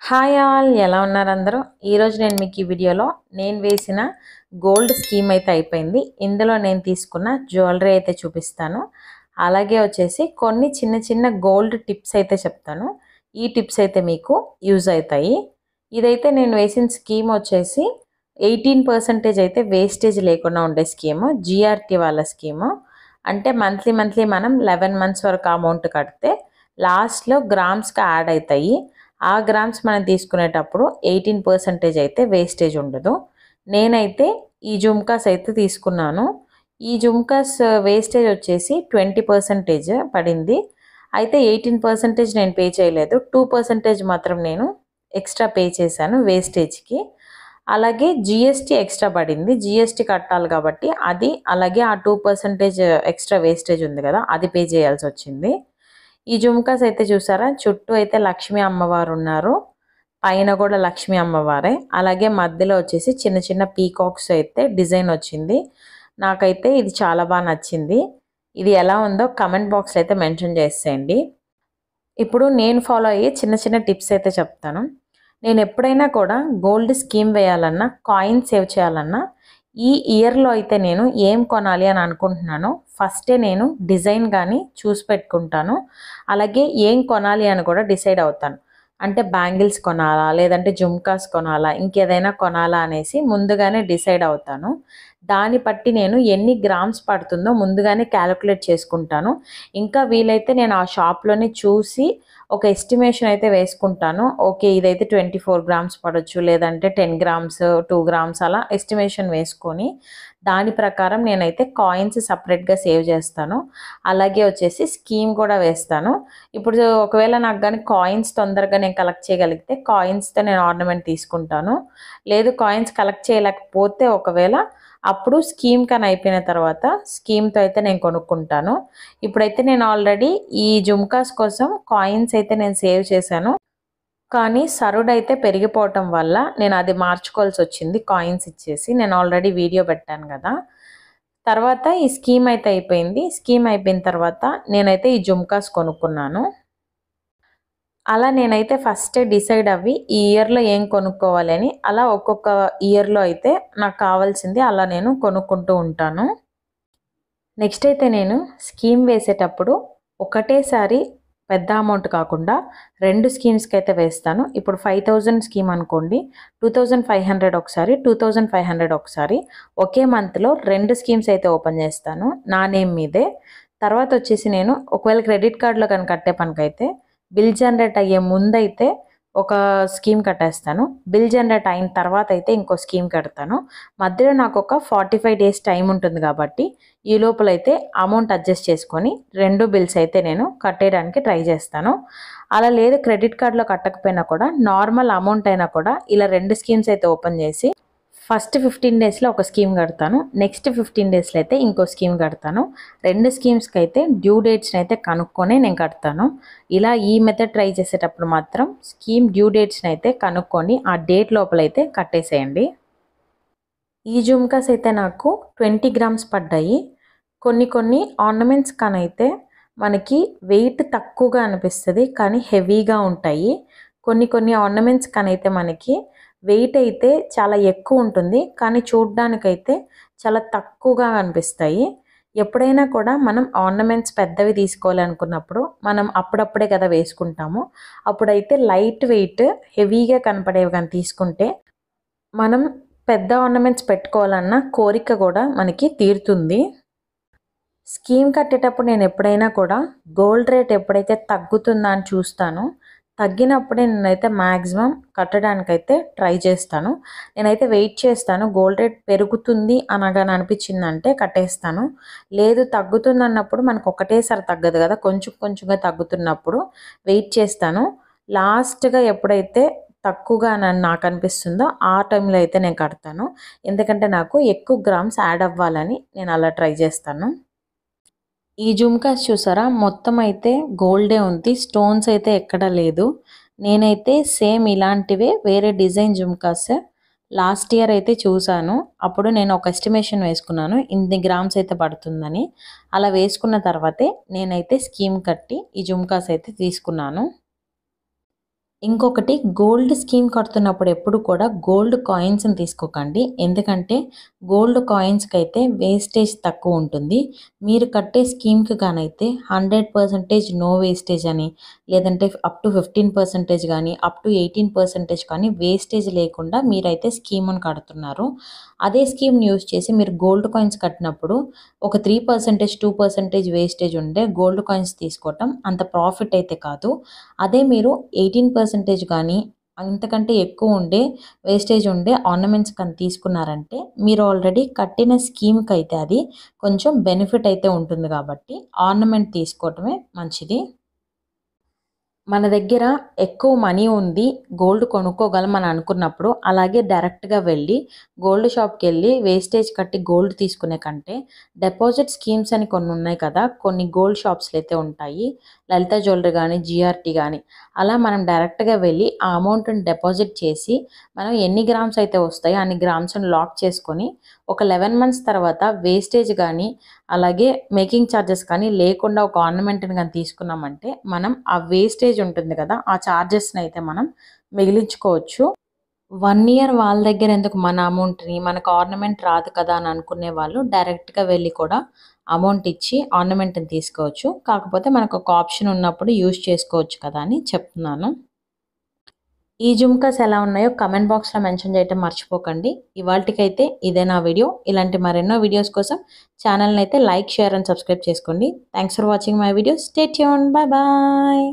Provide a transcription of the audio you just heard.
Hi all, ఎలా ఉన్నారు అందరూ? ఈరోజు నేను మీకు ఈ వీడియోలో నేను వేసిన గోల్డ్ స్కీమ్ అయితే అయిపోయింది. ఇందులో నేను తీసుకున్న జ్యువెలరీ అయితే చూపిస్తాను. అలాగే వచ్చేసి కొన్ని చిన్న చిన్న గోల్డ్ టిప్స్ అయితే చెప్తాను. ఈ టిప్స్ అయితే మీకు యూజ్ అవుతాయి. ఇదైతే నేను వేసిన స్కీమ్ వచ్చేసి 18% అయితే వేస్టేజ్ లేకుండా ఉండే స్కీము, జిఆర్టీ వాళ్ళ స్కీము. అంటే మంత్లీ మనం 11 మంత్స్ వరకు అమౌంట్ కడితే లాస్ట్లో గ్రామ్స్కి యాడ్ అవుతాయి. ఆ గ్రామ్స్ మనం తీసుకునేటప్పుడు 18% అయితే వేస్టేజ్ ఉండదు. నేనైతే ఈ జుమ్కాస్ అయితే తీసుకున్నాను. ఈ జుమ్కాస్ వేస్టేజ్ వచ్చేసి 20% పడింది. అయితే 18% నేను పే చేయలేదు, 2% మాత్రం నేను ఎక్స్ట్రా పే చేశాను వేస్టేజ్కి. అలాగే జిఎస్టీ ఎక్స్ట్రా పడింది, జిఎస్టీ కట్టాలి కాబట్టి అది, అలాగే ఆ 2% ఎక్స్ట్రా వేస్టేజ్ ఉంది కదా, అది పే చేయాల్సి వచ్చింది. ఈ జుమ్కాస్ అయితే చూసారా, చుట్టూ అయితే లక్ష్మీ అమ్మవారు ఉన్నారు, పైన కూడా లక్ష్మీ అమ్మవారే. అలాగే మధ్యలో వచ్చేసి చిన్న చిన్న పీకాక్స్ అయితే డిజైన్ వచ్చింది. నాకైతే ఇది చాలా బాగా నచ్చింది. ఇది ఎలా ఉందో కమెంట్ బాక్స్లో అయితే మెన్షన్ చేసేయండి. ఇప్పుడు నేను ఫాలో అయ్యే చిన్న చిన్న టిప్స్ అయితే చెప్తాను. నేను ఎప్పుడైనా కూడా గోల్డ్ స్కీమ్ వేయాలన్నా, కాయిన్ సేవ్ చేయాలన్నా, ఈ ఇయర్లో అయితే నేను ఏం కొనాలి అని అనుకుంటున్నానో ఫస్టే నేను డిజైన్ కానీ చూసి పెట్టుకుంటాను. అలాగే ఏం కొనాలి అని కూడా డిసైడ్ అవుతాను. అంటే బ్యాంగిల్స్ కొనాలా, లేదంటే జుమ్కాస్ కొనాలా, ఇంకేదైనా కొనాలా అనేసి ముందుగానే డిసైడ్ అవుతాను. దాన్ని బట్టి నేను ఎన్ని గ్రామ్స్ పడుతుందో ముందుగానే క్యాలిక్యులేట్ చేసుకుంటాను. ఇంకా వీలైతే నేను ఆ షాప్లోనే చూసి ఒక ఎస్టిమేషన్ అయితే వేసుకుంటాను. ఓకే, ఇదైతే 24 గ్రామ్స్ పడవచ్చు, లేదంటే 10 గ్రామ్స్ 2 గ్రామ్స్ అలా ఎస్టిమేషన్ వేసుకొని దాని ప్రకారం నేనైతే కాయిన్స్ సపరేట్గా సేవ్ చేస్తాను. అలాగే వచ్చేసి స్కీమ్ కూడా వేస్తాను. ఇప్పుడు ఒకవేళ నాకు కానీ కాయిన్స్ తొందరగా నేను కలెక్ట్ చేయగలిగితే కాయిన్స్తో నేను ఆర్నమెంట్ తీసుకుంటాను. లేదు కాయిన్స్ కలెక్ట్ చేయలేకపోతే ఒకవేళ అప్పుడు స్కీమ్ కానీ అయిపోయిన తర్వాత స్కీమ్తో అయితే నేను కొనుక్కుంటాను. ఇప్పుడైతే నేను ఆల్రెడీ ఈ జుమ్కాస్ కోసం కాయిన్స్ అయితే నేను సేవ్ చేశాను. కానీ సరుడు అయితే పెరిగిపోవటం వల్ల నేను అది మార్చుకోవాల్సి వచ్చింది. కాయిన్స్ ఇచ్చేసి నేను ఆల్రెడీ వీడియో పెట్టాను కదా. తర్వాత ఈ స్కీమ్ అయితే అయిపోయింది. స్కీమ్ అయిపోయిన తర్వాత నేనైతే ఈ జుమ్కాస్ కొనుక్కున్నాను. అలా నేనైతే ఫస్టే డిసైడ్ అవ్వి ఈ ఇయర్లో ఏం కొనుక్కోవాలి అని, అలా ఒక్కొక్క ఇయర్లో అయితే నాకు కావాల్సింది అలా నేను కొనుక్కుంటూ ఉంటాను. నెక్స్ట్ అయితే నేను స్కీమ్ వేసేటప్పుడు ఒకటేసారి పెద్ద అమౌంట్ కాకుండా 2 స్కీమ్స్కి అయితే వేస్తాను. ఇప్పుడు 5000 స్కీమ్ అనుకోండి, 2500 ఒకసారి, 2500 ఒకసారి, ఒకే మంత్లో 2 స్కీమ్స్ అయితే ఓపెన్ చేస్తాను నా నేమ్ మీదే. తర్వాత వచ్చేసి నేను ఒకవేళ క్రెడిట్ కార్డులో కనుక కట్టే పనికైతే బిల్ జనరేట్ అయ్యే ముందైతే ఒక స్కీమ్ కట్టేస్తాను, బిల్ జనరేట్ అయిన తర్వాత అయితే ఇంకో స్కీమ్ కడతాను. మధ్యలో నాకు ఒక 45 డేస్ టైం ఉంటుంది కాబట్టి ఈ లోపలైతే అమౌంట్ అడ్జస్ట్ చేసుకొని 2 బిల్స్ అయితే నేను కట్టేయడానికి ట్రై చేస్తాను. అలా లేదు క్రెడిట్ కార్డులో కట్టకపోయినా కూడా నార్మల్ అమౌంట్ అయినా కూడా ఇలా 2 స్కీమ్స్ అయితే ఓపెన్ చేసి ఫస్ట్ 15 డేస్లో ఒక స్కీమ్ కడతాను, నెక్స్ట్ 15 డేస్లో అయితే ఇంకో స్కీమ్ కడతాను. 2 స్కీమ్స్కి అయితే డ్యూ డేట్స్ని అయితే కనుక్కొని నేను కడతాను. ఇలా ఈ మెథడ్ ట్రై చేసేటప్పుడు మాత్రం స్కీమ్ డ్యూ డేట్స్ని అయితే కనుక్కొని ఆ డేట్ లోపలైతే కట్టేసేయండి. ఈ జుమ్కాస్ అయితే నాకు 20 గ్రామ్స్ పడ్డాయి. కొన్ని ఆర్నమెంట్స్ కానైతే మనకి వెయిట్ తక్కువగా అనిపిస్తుంది కానీ హెవీగా ఉంటాయి. కొన్ని ఆర్నమెంట్స్ కానైతే మనకి వెయిట్ అయితే చాలా ఎక్కువ ఉంటుంది కానీ చూడ్డానికైతే చాలా తక్కువగా అనిపిస్తాయి. ఎప్పుడైనా కూడా మనం ఆర్నమెంట్స్ పెద్దవి తీసుకోవాలనుకున్నప్పుడు మనం అప్పుడప్పుడే కదా వేసుకుంటాము. అప్పుడైతే లైట్ వెయిట్ హెవీగా కనపడేవి కానీ తీసుకుంటే మనం పెద్ద ఆర్నమెంట్స్ పెట్టుకోవాలన్న కోరిక కూడా మనకి తీరుతుంది. స్కీమ్ కట్టేటప్పుడు నేను ఎప్పుడైనా కూడా గోల్డ్ రేట్ ఎప్పుడైతే తగ్గుతుందా అని చూస్తానో, తగ్గినప్పుడే నేనైతే మ్యాక్సిమం కట్టడానికైతే ట్రై చేస్తాను. నేనైతే వెయిట్ చేస్తాను, గోల్డ్ రేట్ పెరుగుతుంది అనగానే అనిపించిందంటే కట్టేస్తాను. లేదు తగ్గుతుంది అన్నప్పుడు మనకు ఒకటేసారి తగ్గదు కదా, కొంచెంగా తగ్గుతున్నప్పుడు వెయిట్ చేస్తాను. లాస్ట్గా ఎప్పుడైతే తక్కువగా నాకు అనిపిస్తుందో ఆ టైంలో అయితే నేను కడతాను. ఎందుకంటే నాకు ఎక్కువ గ్రామ్స్ యాడ్ అవ్వాలని నేను అలా ట్రై చేస్తాను. ఈ జుమ్కాస్ చూసారా, మొత్తం అయితే గోల్డే ఉంది, స్టోన్స్ అయితే ఎక్కడా లేదు. నేనైతే సేమ్ ఇలాంటివే వేరే డిజైన్ జుమ్కాస్ లాస్ట్ ఇయర్ అయితే చూసాను. అప్పుడు నేను ఒక ఎస్టిమేషన్ వేసుకున్నాను ఇన్ని గ్రామ్స్ అయితే పడుతుందని. అలా వేసుకున్న తర్వాతే నేనైతే స్కీమ్ కట్టి ఈ జుమ్కాస్ అయితే తీసుకున్నాను. ఇంకొకటి గోల్డ్ స్కీమ్ కడుతున్నప్పుడు ఎప్పుడు కూడా గోల్డ్ కాయిన్స్ని తీసుకోకండి. ఎందుకంటే గోల్డ్ కాయిన్స్కి అయితే వేస్టేజ్ తక్కువ ఉంటుంది. మీరు కట్టే స్కీమ్కి కానైతే 100% నో వేస్టేజ్ అని, లేదంటే అప్ టు 15% కానీ అప్ టు 18% కానీ వేస్టేజ్ లేకుండా మీరైతే స్కీమ్ని కడుతున్నారు. అదే స్కీమ్ని యూజ్ చేసి మీరు గోల్డ్ కాయిన్స్ కట్టినప్పుడు ఒక 3% 2% వేస్టేజ్ ఉండే గోల్డ్ కాయిన్స్ తీసుకోవటం అంత ప్రాఫిట్ అయితే కాదు. అదే మీరు 18% కానీ అంతకంటే ఎక్కువ ఉండే వేస్టేజ్ ఉండే ఆర్నమెంట్స్ కానీ తీసుకున్నారంటే మీరు ఆల్రెడీ కట్టిన స్కీమ్కి అయితే అది కొంచెం బెనిఫిట్ అయితే ఉంటుంది కాబట్టి ఆర్నమెంట్ తీసుకోవటమే మంచిది. మన దగ్గర ఎక్కువ మనీ ఉంది, గోల్డ్ కొనుక్కోగలం అని అనుకున్నప్పుడు అలాగే డైరెక్ట్గా వెళ్ళి గోల్డ్ షాప్కి వెళ్ళి వేస్టేజ్ కట్టి గోల్డ్ తీసుకునే కంటే డిపాజిట్ స్కీమ్స్ అని కొన్ని ఉన్నాయి కదా, కొన్ని గోల్డ్ షాప్స్లో అయితే ఉంటాయి, లలిత జ్యువెలరీ కానీ జిఆర్టీ కానీ. అలా మనం డైరెక్ట్గా వెళ్ళి ఆ అమౌంట్ని డిపాజిట్ చేసి మనం ఎన్ని గ్రామ్స్ అయితే వస్తాయో అన్ని గ్రామ్స్ని లాక్ చేసుకొని ఒక 11 months తర్వాత వేస్టేజ్ కానీ అలాగే మేకింగ్ ఛార్జెస్ కానీ లేకుండా ఒక ఆర్నమెంట్ని కానీ తీసుకున్నామంటే మనం ఆ వేస్టేజ్ ఉంటుంది కదా ఆ ఛార్జెస్ని అయితే మనం మిగిలించుకోవచ్చు. 1 year వాళ్ళ దగ్గర ఎందుకు మన అమౌంట్ని, మనకు ఆర్నమెంట్ రాదు కదా అని అనుకునే వాళ్ళు డైరెక్ట్గా వెళ్ళి కూడా అమౌంట్ ఇచ్చి ఆర్నమెంట్ని తీసుకోవచ్చు. కాకపోతే మనకు ఒక ఆప్షన్ ఉన్నప్పుడు యూజ్ చేసుకోవచ్చు కదా అని చెప్తున్నాను. ఈ జుమ్కాస్ ఎలా ఉన్నాయో కమెంట్ బాక్స్లో మెన్షన్ చేయటం మర్చిపోకండి. ఇవాళకైతే ఇదే నా వీడియో. ఇలాంటి మరెన్నో వీడియోస్ కోసం ఛానల్ని అయితే లైక్, షేర్ అండ్ సబ్స్క్రైబ్ చేసుకోండి. Thanks for watching my video. Stay tune. Bye bye.